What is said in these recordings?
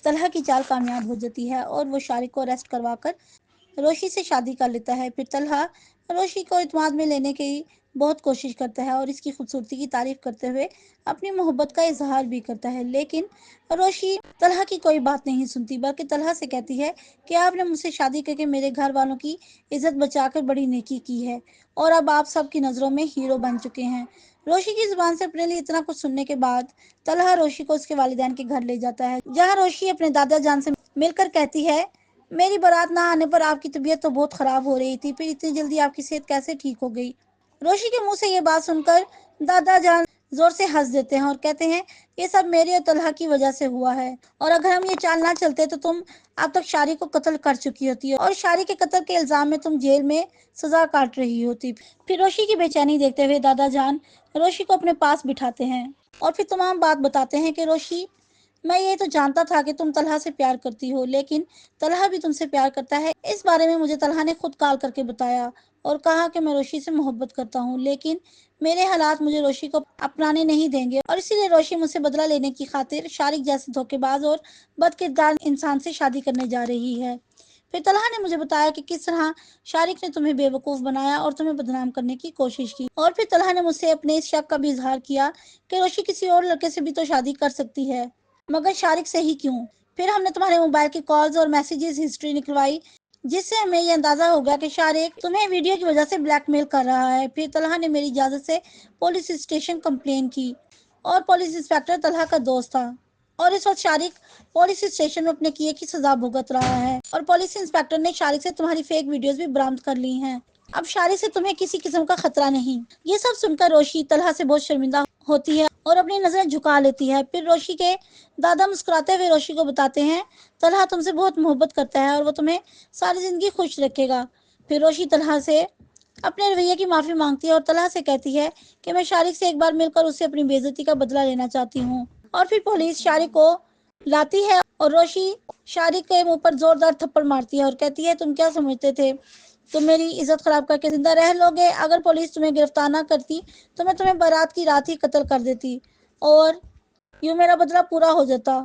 तलहा की चाल कामयाब हो जाती है और वो शारिक को अरेस्ट करवा कर रोशी से शादी कर लेता है। फिर तलहा रोशी को इत्मीनान में लेने की बहुत कोशिश करता है और इसकी खूबसूरती की तारीफ करते हुए अपनी मोहब्बत का इजहार भी करता है, लेकिन रोशी तलहा की कोई बात नहीं सुनती, बल्कि तलहा से कहती है कि आपने मुझसे शादी करके मेरे घर वालों की इज्जत बचाकर बड़ी नेकी की है और अब आप सबकी नज़रों में हीरो बन चुके हैं। रोशी की जुबान से अपने लिए इतना कुछ सुनने के बाद तलहा रोशी को उसके वालिदैन के घर ले जाता है, जहाँ रोशी अपने दादा जान से मिलकर कहती है, मेरी बारात ना आने पर आपकी तबीयत तो बहुत खराब हो रही थी, फिर इतनी जल्दी आपकी सेहत कैसे ठीक हो गई। रोशी के मुंह से ये बात सुनकर दादा जान जोर से हंस देते हैं और कहते हैं, ये सब मेरे और तलहा की वजह से हुआ है, और अगर हम ये चाल ना चलते तो तुम अब तक शारी को कत्ल कर चुकी होती और शारी के कत्ल के इल्जाम में तुम जेल में सजा काट रही होती। फिर रोशी की बेचैनी देखते हुए दादा जान रोशी को अपने पास बिठाते हैं और फिर तमाम बात बताते हैं कि रोशी, मैं ये तो जानता था कि तुम तलहा से प्यार करती हो, लेकिन तलहा भी तुमसे प्यार करता है। इस बारे में मुझे तलहा ने खुद कॉल करके बताया और कहा कि मैं रोशी से मोहब्बत करता हूँ, लेकिन मेरे हालात मुझे रोशी को अपनाने नहीं देंगे और इसीलिए रोशी मुझसे बदला लेने की खातिर शारिक जैसे धोखेबाज और बदकिरदार इंसान से शादी करने जा रही है। फिर तलहा ने मुझे बताया कि किस तरह शारिक ने तुम्हें बेवकूफ़ बनाया और तुम्हें बदनाम करने की कोशिश की, और फिर तलहा ने मुझसे अपने इस शक का भी इजहार किया कि रोशी किसी और लड़के से भी तो शादी कर सकती है, मगर शारिक से ही क्यों। फिर हमने तुम्हारे मोबाइल की कॉल्स और मैसेजेस हिस्ट्री निकलवाई, जिससे हमें ये अंदाजा हो गया कि शारिक तुम्हें वीडियो की वजह से ब्लैकमेल कर रहा है। फिर तलहा ने मेरी इजाज़त से पुलिस स्टेशन कंप्लेन की और पुलिस इंस्पेक्टर तलहा का दोस्त था, और इस वक्त शारिक पुलिस स्टेशन में अपने किए की सजा भुगत रहा है और पुलिस इंस्पेक्टर ने शारिक से तुम्हारी फेक वीडियोस भी बरामद कर ली हैं। अब शारिक से तुम्हें किसी किस्म का खतरा नहीं। ये सब सुनकर रोशी तलहा से बहुत शर्मिंदा होती है और अपनी नजरें झुका लेती है। फिर रोशी के दादा मुस्कुराते हुए रोशी को बताते हैं, तलहा तुमसे बहुत मोहब्बत करता है और वो तुम्हें सारी जिंदगी खुश रखेगा। फिर रोशी तलहा से अपने रवैये की माफी मांगती है और तलहा से कहती है कि मैं शारिक से एक बार मिलकर उससे अपनी बेइज्जती का बदला लेना चाहती हूँ। और फिर पुलिस शारिक को लाती है और रोशी शारिक के मुंह पर जोरदार थप्पड़ मारती है और कहती है, तुम क्या समझते थे तुम मेरी इज्जत खराब करके जिंदा रह लोगे? अगर पुलिस तुम्हें गिरफ्तार ना करती तो मैं तुम्हें बारात की रात ही कत्ल कर देती और यूं मेरा बदला पूरा हो जाता।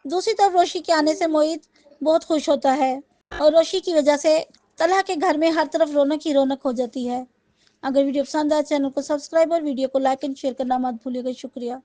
दूसरी तरफ रोशी के आने से मोहित बहुत खुश होता है और रोशी की वजह से तलहा के घर में हर तरफ रौनक ही रौनक हो जाती है। अगर वीडियो पसंद आए चैनल को सब्सक्राइब और वीडियो को लाइक एंड शेयर करना मत भूलिएगा। शुक्रिया।